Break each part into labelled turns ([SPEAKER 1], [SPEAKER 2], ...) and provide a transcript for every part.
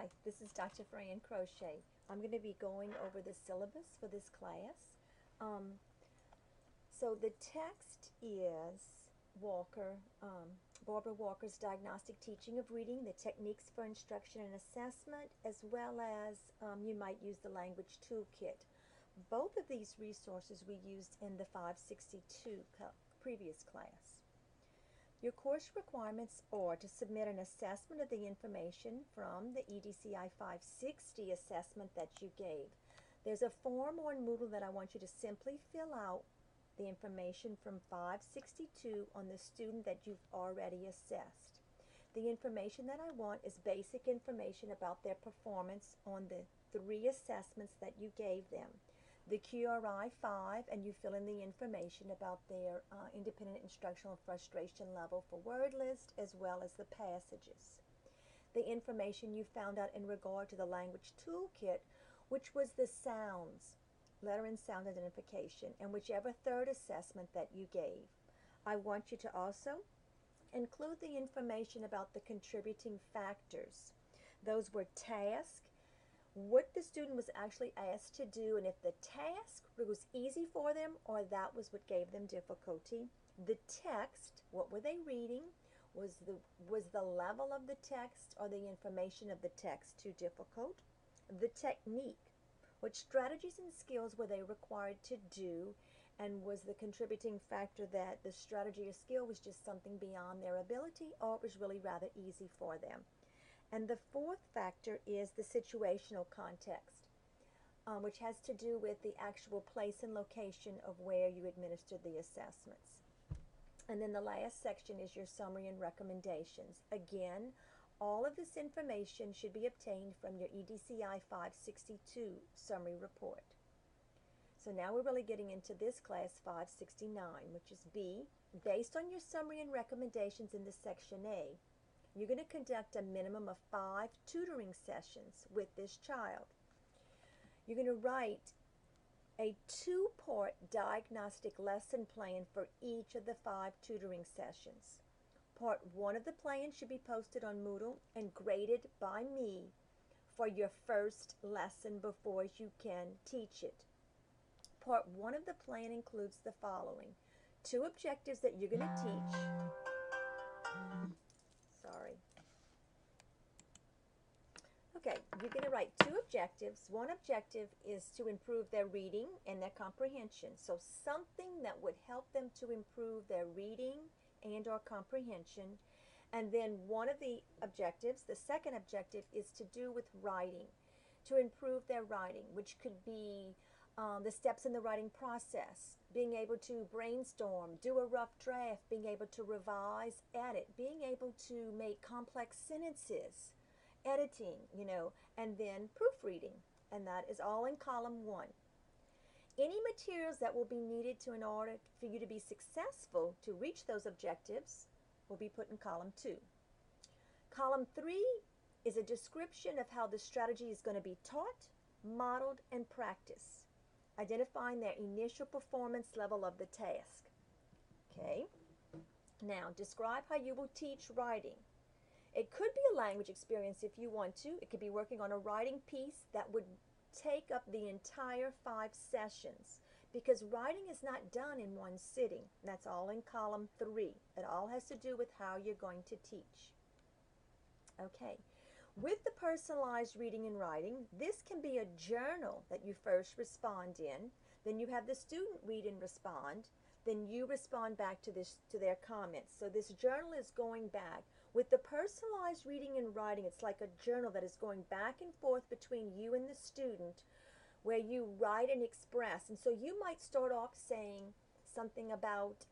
[SPEAKER 1] Hi, this is Dr. Fran Crochet. I'm going to be going over the syllabus for this class. Um, so the text is Barbara Walker's Diagnostic Teaching of Reading, the Techniques for Instruction and Assessment, as well as you might use the Language Toolkit. Both of these resources we used in the 562 previous class. Your course requirements are to submit an assessment of the information from the EDCI 560 assessment that you gave. There's a form on Moodle that I want you to simply fill out the information from 562 on the student that you've already assessed. The information that I want is basic information about their performance on the 3 assessments that you gave them. The QRI 5, and you fill in the information about their independent instructional frustration level for word list as well as the passages. The information you found out in regard to the language toolkit, which was the sounds, letter and sound identification, and whichever 3rd assessment that you gave. I want you to also include the information about the contributing factors. Those were task, what the student was actually asked to do, and if the task was easy for them or that was what gave them difficulty. The text, what were they reading? Was the level of the text or the information of the text too difficult? The technique, what strategies and skills were they required to do, and was the contributing factor that the strategy or skill was just something beyond their ability, or it was really rather easy for them? And the 4th factor is the situational context, which has to do with the actual place and location of where you administered the assessments. And then the last section is your summary and recommendations. Again, all of this information should be obtained from your EDCI 562 summary report. So now we're really getting into this class 569, which is B. Based on your summary and recommendations in this section A, you're going to conduct a minimum of 5 tutoring sessions with this child. You're going to write a 2-part diagnostic lesson plan for each of the 5 tutoring sessions. Part 1 of the plan should be posted on Moodle and graded by me for your first lesson before you can teach it. Part 1 of the plan includes the following: 2 objectives that you're going to teach. Sorry. Okay, you're going to write 2 objectives. One objective is to improve their reading and their comprehension. So something that would help them to improve their reading and or comprehension. And then one of the objectives, the second objective, is to do with writing, to improve their writing, which could be the steps in the writing process, being able to brainstorm, do a rough draft, being able to revise, edit, being able to make complex sentences, editing, and then proofreading. And that is all in column 1. Any materials that will be needed in order for you to be successful to reach those objectives will be put in column 2. Column 3 is a description of how the strategy is going to be taught, modeled, and practiced, identifying their initial performance level of the task. Okay? Now, describe how you will teach writing. It could be a language experience if you want to. It could be working on a writing piece that would take up the entire 5 sessions, because writing is not done in one sitting. That's all in column 3. It all has to do with how you're going to teach. Okay. With the personalized reading and writing, this can be a journal that you first respond in, then you have the student read and respond, then you respond back to their comments. So this journal is going back. With the personalized reading and writing, it's like a journal that is going back and forth between you and the student, where you write and express. And so you might start off saying something about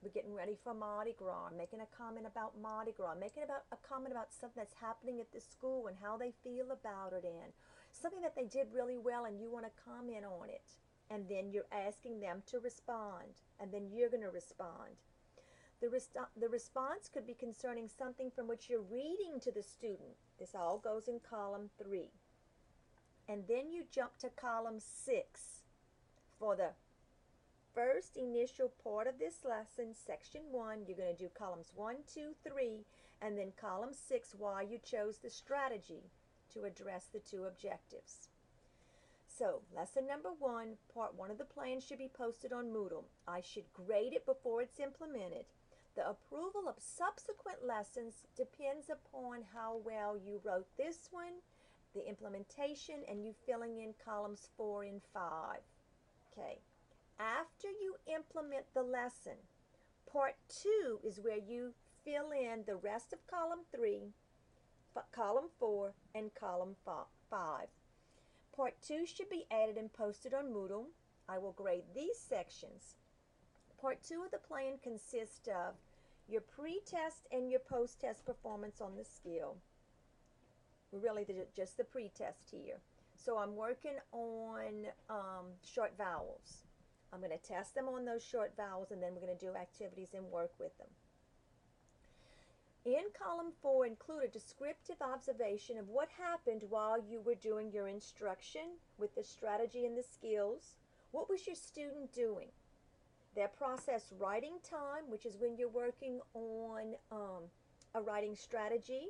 [SPEAKER 1] we're getting ready for Mardi Gras, making a comment about Mardi Gras, making a comment about something that's happening at the school and how they feel about it, and something that they did really well and you want to comment on it. And then you're asking them to respond, and then you're going to respond. The response could be concerning something from which you're reading to the student. This all goes in column 3. And then you jump to column 6 for the first initial part of this lesson, section 1. You're going to do columns 1, 2, 3, And then column 6, why you chose the strategy to address the 2 objectives. So, lesson number 1, part 1 of the plan should be posted on Moodle. I should grade it before it's implemented. The approval of subsequent lessons depends upon how well you wrote this one, the implementation, and you filling in columns 4 and 5. Okay. After you implement the lesson, part 2 is where you fill in the rest of column 3, column 4, and column 5. Part 2 should be added and posted on Moodle. I will grade these sections. Part 2 of the plan consists of your pre-test and your post-test performance on the skill. Really, just the pre-test here. So I'm working on short vowels. I'm going to test them on those short vowels, and then we're going to do activities and work with them. In column 4, include a descriptive observation of what happened while you were doing your instruction with the strategy and the skills. What was your student doing? Their process writing time, which is when you're working on a writing strategy,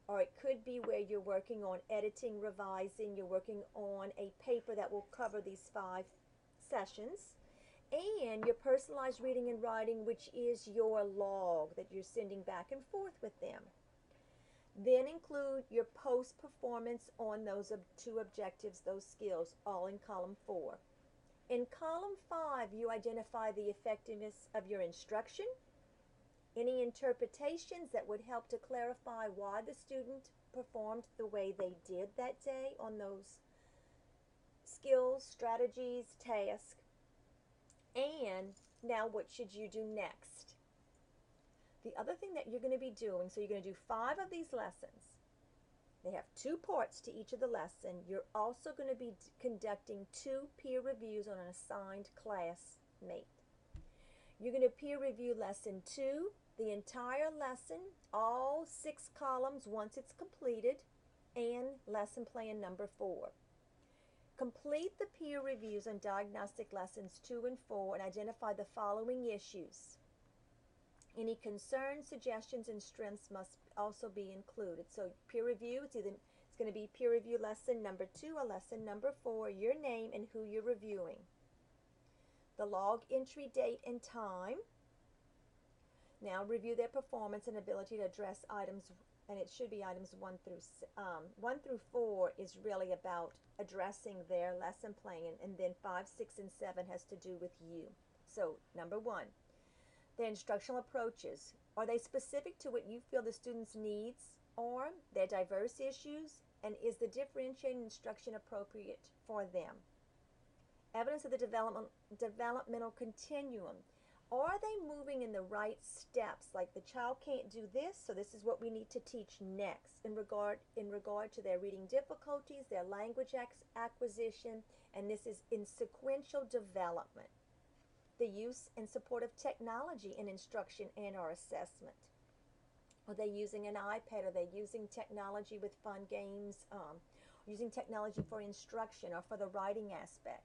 [SPEAKER 1] or it could be where you're working on editing, revising, you're working on a paper that will cover these 5 sessions. And your personalized reading and writing, which is your log that you're sending back and forth with them. Then include your post-performance on those 2 objectives, those skills, all in column 4. In column 5, you identify the effectiveness of your instruction, any interpretations that would help to clarify why the student performed the way they did that day on those skills, strategies, tasks. And now what should you do next? The other thing that you're going to be doing, so you're going to do 5 of these lessons. They have 2 parts to each of the lesson. You're also going to be conducting 2 peer reviews on an assigned classmate. You're going to peer review lesson 2, the entire lesson, all 6 columns once it's completed, and lesson plan number 4. Complete the peer reviews on diagnostic lessons 2 and 4 and identify the following issues. Any concerns, suggestions, and strengths must also be included. So peer review, it's going to be peer review lesson number 2 or lesson number 4, your name and who you're reviewing. The log entry date and time. Now review their performance and ability to address items, and it should be items 1 through 4 is really about addressing their lesson plan, and then 5, 6, and 7 has to do with you. So number 1, the instructional approaches. Are they specific to what you feel the student's needs are, their diverse issues, and is the differentiated instruction appropriate for them? Evidence of the developmental continuum. Are they moving in the right steps? Like the child can't do this, so this is what we need to teach next in regard to their reading difficulties, their language acquisition, and this is in sequential development. The use and support of technology in instruction and our assessment. Are they using an iPad? Are they using technology with fun games? Using technology for instruction or for the writing aspect?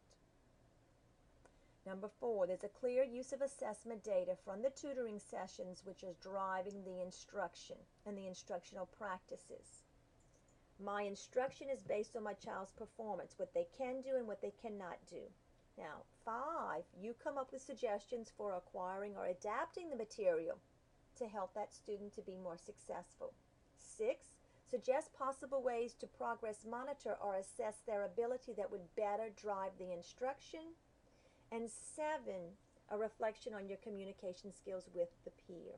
[SPEAKER 1] Number 4, there's a clear use of assessment data from the tutoring sessions which is driving the instruction and the instructional practices. My instruction is based on my child's performance, what they can do and what they cannot do. Now, 5, you come up with suggestions for acquiring or adapting the material to help that student to be more successful. 6, suggest possible ways to progress monitor or assess their ability that would better drive the instruction. And 7, a reflection on your communication skills with the peer.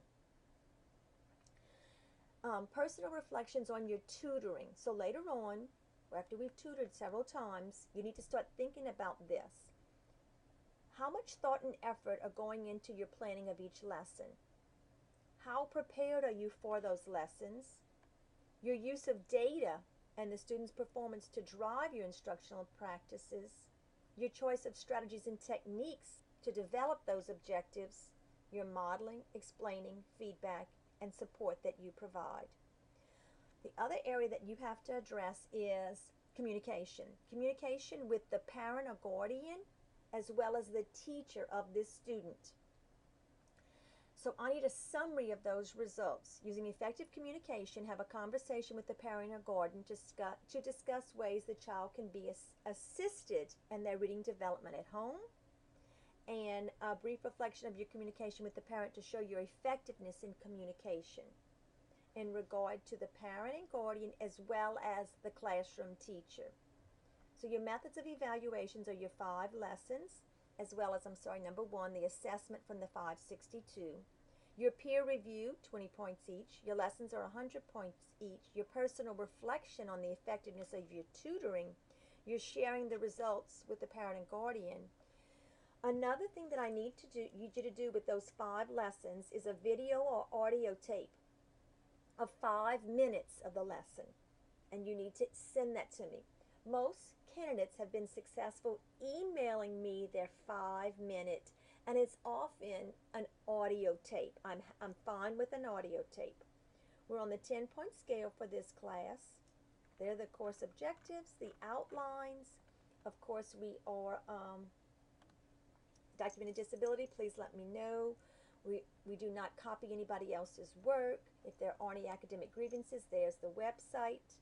[SPEAKER 1] Personal reflections on your tutoring. So later on, after we've tutored several times, you need to start thinking about this. How much thought and effort are going into your planning of each lesson? How prepared are you for those lessons? Your use of data and the student's performance to drive your instructional practices. Your choice of strategies and techniques to develop those objectives, your modeling, explaining, feedback, and support that you provide. The other area that you have to address is communication. Communication with the parent or guardian as well as the teacher of this student. So I need a summary of those results. Using effective communication, have a conversation with the parent or guardian to discuss ways the child can be assisted in their reading development at home, and a brief reflection of your communication with the parent to show your effectiveness in communication in regard to the parent and guardian as well as the classroom teacher. So your methods of evaluations are your 5 lessons, as well as, number 1, the assessment from the 562. Your peer review, 20 points each. Your lessons are 100 points each. Your personal reflection on the effectiveness of your tutoring. You're sharing the results with the parent and guardian. Another thing that I need you to do with those 5 lessons is a video or audio tape of 5 minutes of the lesson. And you need to send that to me. Most candidates have been successful emailing me their 5-minute, and it's often an audio tape. I'm fine with an audio tape. We're on the 10-point scale for this class. They're the course objectives, the outlines. Of course, we are documented disability. Please let me know. We do not copy anybody else's work. If there are any academic grievances, there's the website.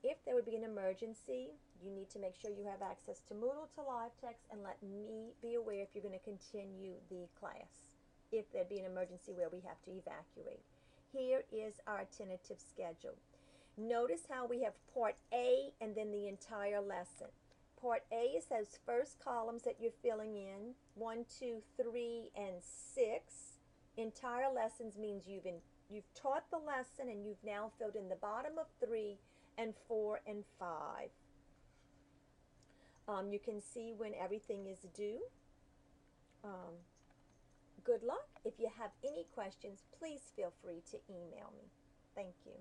[SPEAKER 1] If there would be an emergency, you need to make sure you have access to Moodle, to live text, and let me be aware if you're going to continue the class, if there'd be an emergency where we have to evacuate. Here is our tentative schedule. Notice how we have Part A and then the entire lesson. Part A is those first columns that you're filling in, 1, 2, 3, and 6. Entire lessons means you've taught the lesson and you've now filled in the bottom of 3 and 4 and 5. You can see when everything is due. Good luck. If you have any questions, please feel free to email me. Thank you.